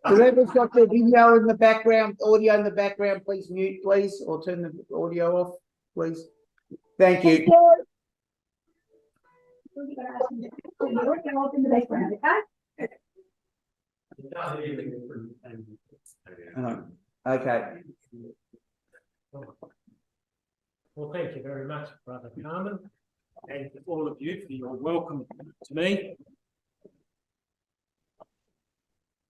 Whoever's got the video in the background, audio in the background, please mute, please, or turn the audio off, please. Thank you. Okay. Well, thank you very much, Brother Carmen, and all of you for your welcome to me.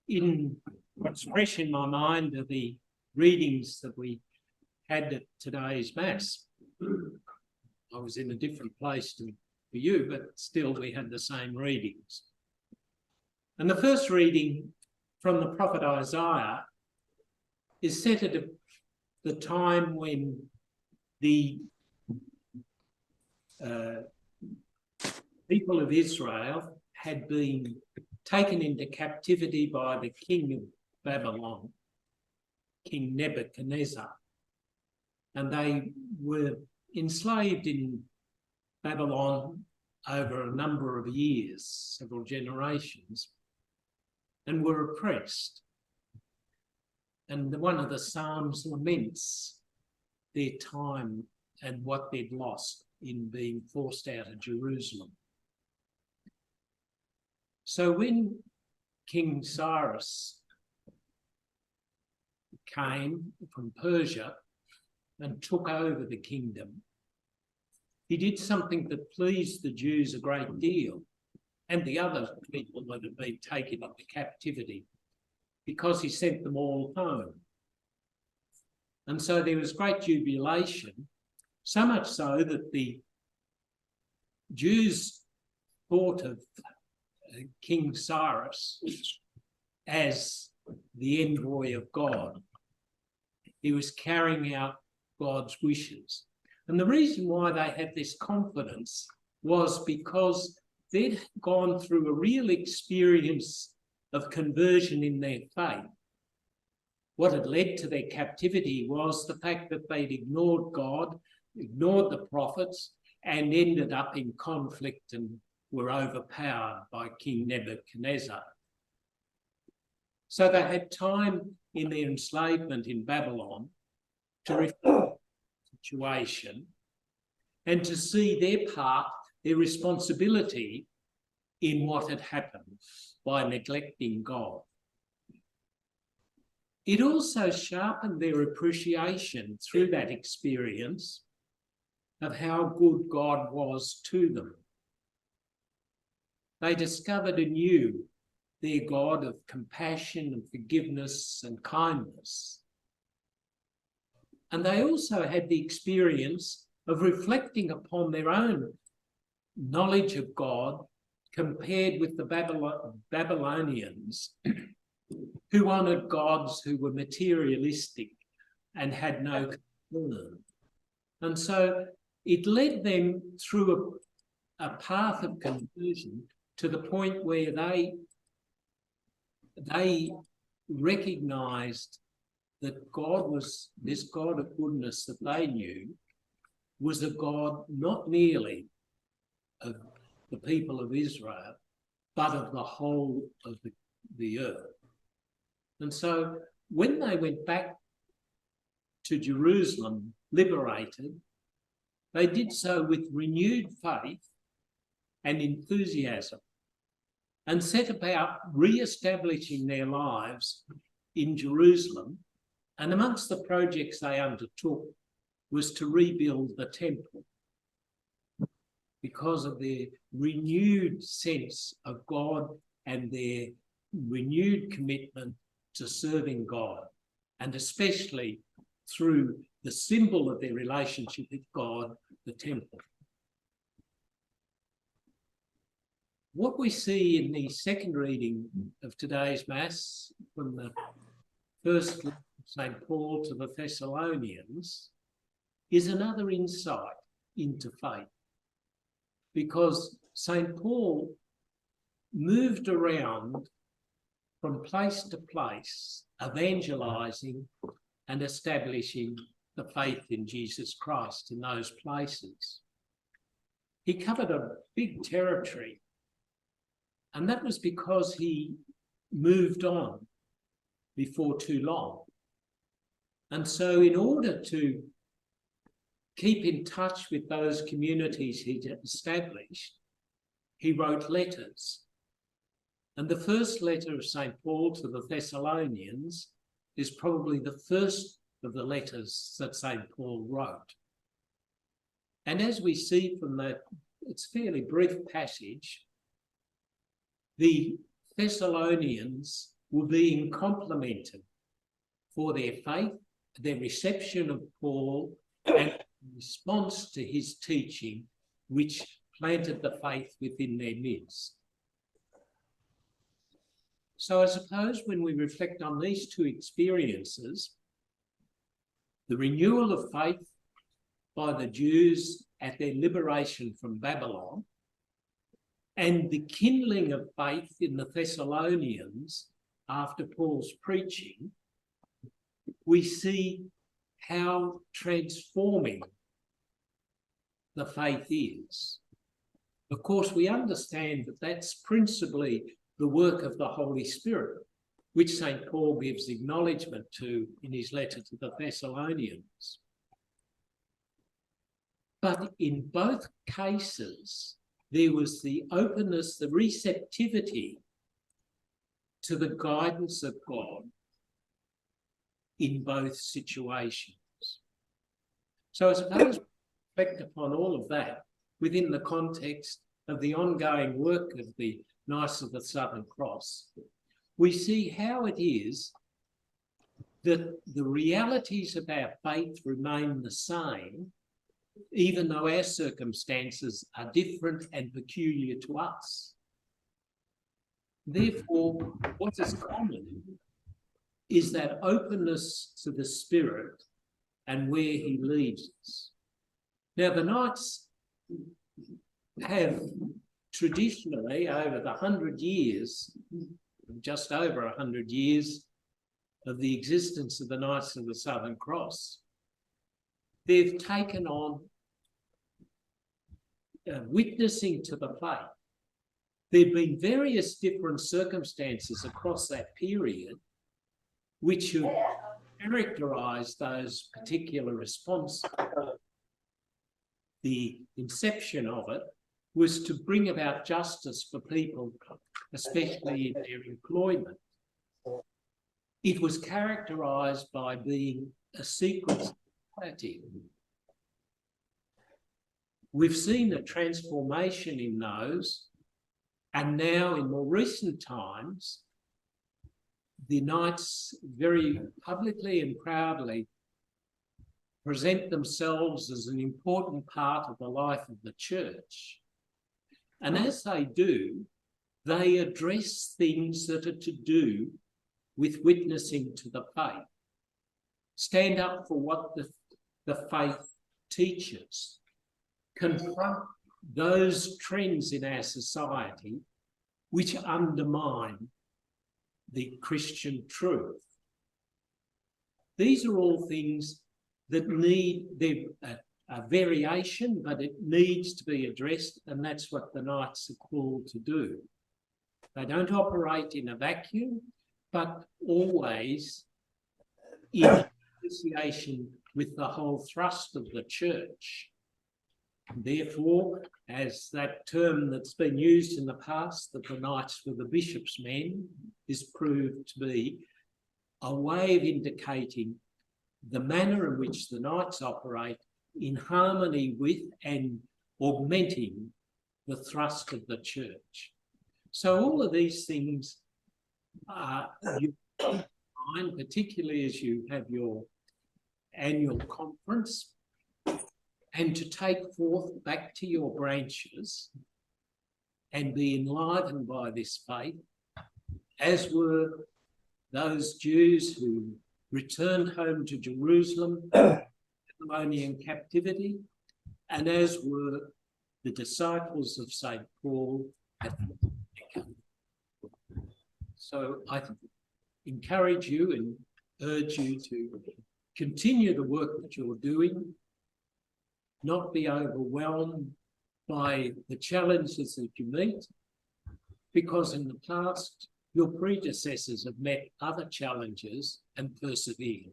In what's fresh in my mind are the readings that we had at today's Mass. I was in a different place for you, but still we had the same readings. And the first reading from the prophet Isaiah is set at the time when the people of Israel had been taken into captivity by the king of Babylon, King Nebuchadnezzar. And they were enslaved in Babylon over a number of years, several generations, and were oppressed. And one of the Psalms laments their time and what they'd lost in being forced out of Jerusalem. So when King Cyrus came from Persia and took over the kingdom, he did something that pleased the Jews a great deal and the other people that had been taken into captivity, because he sent them all home. And so there was great jubilation, so much so that the Jews thought of King Cyrus as the envoy of God. He was carrying out God's wishes. And the reason why they had this confidence was because they'd gone through a real experience of conversion in their faith. What had led to their captivity was the fact that they'd ignored God, ignored the prophets, and ended up in conflict and were overpowered by King Nebuchadnezzar. So they had time in their enslavement in Babylon to reflect on the situation and to see their part, their responsibility in what had happened by neglecting God. It also sharpened their appreciation through that experience of how good God was to them. They discovered anew their God of compassion and forgiveness and kindness. And they also had the experience of reflecting upon their own knowledge of God compared with the Babylonians who honoured gods who were materialistic and had no concern. And so it led them through a path of conversion to the point where they recognised that God was, this God of goodness that they knew, was a God not merely of the people of Israel, but of the whole of the earth. And so when they went back to Jerusalem, liberated, they did so with renewed faith and enthusiasm, and set about re-establishing their lives in Jerusalem. And amongst the projects they undertook was to rebuild the temple, because of their renewed sense of God and their renewed commitment to serving God, and especially through the symbol of their relationship with God, the temple. What we see in the second reading of today's Mass from the first letter of St. Paul to the Thessalonians is another insight into faith, because St. Paul moved around from place to place, evangelising and establishing the faith in Jesus Christ in those places. he covered a big territory, and that was because he moved on before too long. And so in order to keep in touch with those communities he'd established, he wrote letters. And the first letter of St. Paul to the Thessalonians is probably the first of the letters that St. Paul wrote. And as we see from that, it's a fairly brief passage, the Thessalonians were being complimented for their faith, their reception of Paul, and response to his teaching, which planted the faith within their midst. So I suppose when we reflect on these two experiences, the renewal of faith by the Jews at their liberation from Babylon, and the kindling of faith in the Thessalonians after Paul's preaching, we see how transforming the faith is. Of course, we understand that that's principally the work of the Holy Spirit, which St. Paul gives acknowledgement to in his letter to the Thessalonians. But in both cases, there was the openness, the receptivity to the guidance of God in both situations. So I suppose we reflect upon all of that within the context of the ongoing work of the Knights of the Southern Cross. We see how it is that the realities of our faith remain the same, even though our circumstances are different and peculiar to us. Therefore, what is common is that openness to the Spirit and where he leads us. Now, the Knights have traditionally, over the 100 years, just over 100 years of the existence of the Knights of the Southern Cross, they've taken on witnessing to the faith. There have been various different circumstances across that period which have characterised those particular responses. The inception of it was to bring about justice for people, especially in their employment. It was characterised by being a secret society. We've seen a transformation in those, and now in more recent times, the Knights very publicly and proudly present themselves as an important part of the life of the Church. And as they do, they address things that are to do with witnessing to the faith. Stand up for what the faith teaches. Confront those trends in our society which undermine the Christian truth. These are all things that need a variation, but it needs to be addressed, and that's what the Knights are called to do. They don't operate in a vacuum, but always in association with the whole thrust of the Church. Therefore, as that term that's been used in the past, that the Knights were the bishop's men, is proved to be a way of indicating the manner in which the Knights operate in harmony with and augmenting the thrust of the Church. So all of these things you find, particularly as you have your annual conference, and to take forth back to your branches and be enlivened by this faith, as were those Jews who returned home to Jerusalem, Babylonian captivity, and as were the disciples of St. Paul at the So I encourage you and urge you to continue the work that you're doing, not be overwhelmed by the challenges that you meet, because in the past, your predecessors have met other challenges and persevered.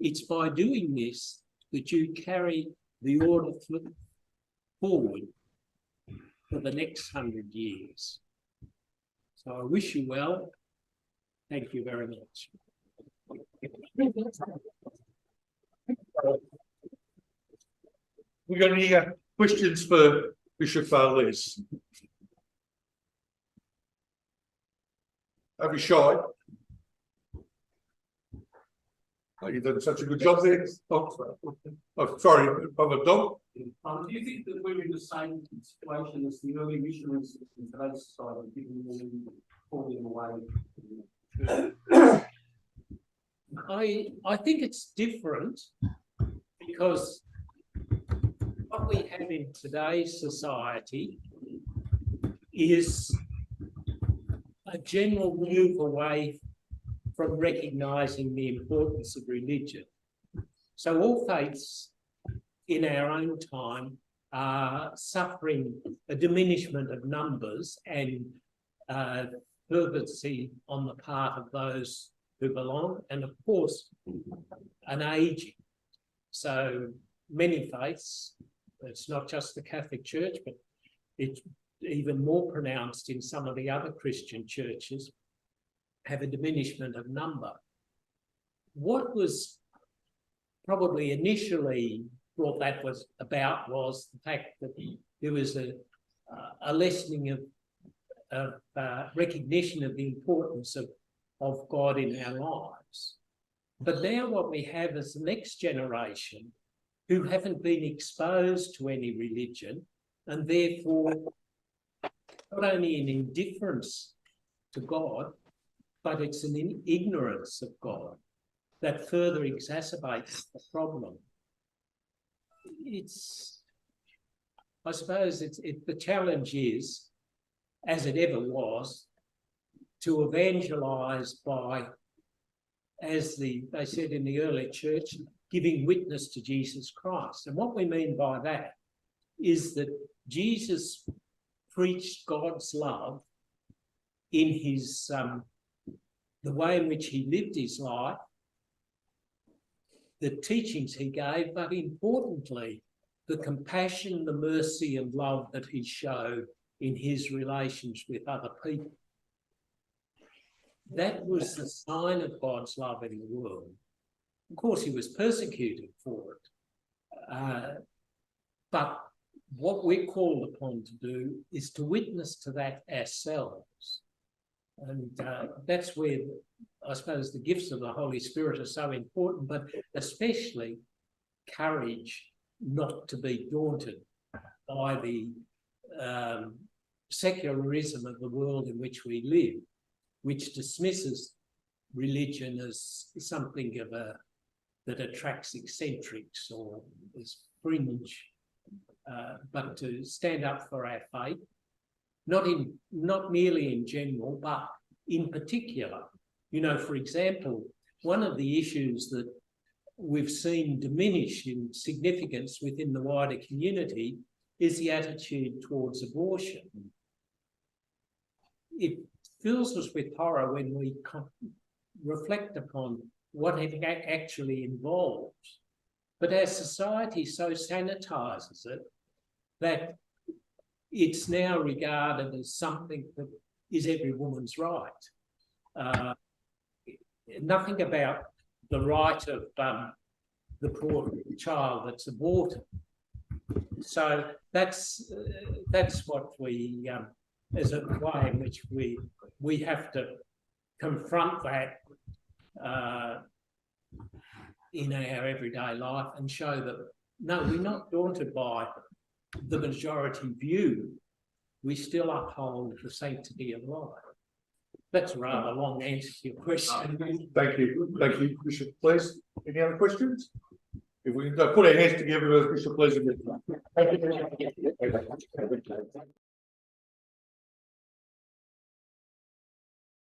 It's by doing this that you carry the order forward for the next 100 years. So I wish you well. Thank you very much. We got any questions for Bishop Liz? Don't be shy. Oh, you've done such a good job there. Oh, sorry, Brother Dom. Do you think that we're in the same situation as the early missionaries in today's society, giving them falling away? I think it's different because what we have in today's society is a general move away from recognising the importance of religion. So all faiths in our own time are suffering a diminishment of numbers and fervency on the part of those who belong, and of course, an ageing. So many faiths, it's not just the Catholic Church, but it's even more pronounced in some of the other Christian churches, have a diminishment of number. What was probably initially brought that was about was the fact that there was a lessening of recognition of the importance of God in our lives. But now what we have is the next generation who haven't been exposed to any religion, and therefore not only an indifference to God, but it's an ignorance of God that further exacerbates the problem. I suppose the challenge is, as it ever was, to evangelise by, as they said in the early church, giving witness to Jesus Christ. And what we mean by that is that Jesus preached God's love in his the way in which he lived his life, the teachings he gave, but importantly, the compassion, the mercy and love that he showed in his relations with other people. That was the sign of God's love in the world. Of course, he was persecuted for it. But what we're called upon to do is to witness to that ourselves. And that's where, I suppose, the gifts of the Holy Spirit are so important, but especially courage not to be daunted by the secularism of the world in which we live, which dismisses religion as something of that attracts eccentrics or is fringe, but to stand up for our faith, not merely in general, but in particular. You know, for example, one of the issues that we've seen diminish in significance within the wider community is the attitude towards abortion. It fills us with horror when we reflect upon what it actually involves. But our society so sanitises it that it's now regarded as something that is every woman's right. Nothing about the right of the poor child that's aborted. So that's what we, as a way in which we have to confront that in our everyday life and show that, no, we're not daunted by the majority view. We still uphold the sanctity of life. That's a rather long answer to your question. Thank you, Bishop. Please, any other questions? If we can put our hands together, Bishop, please.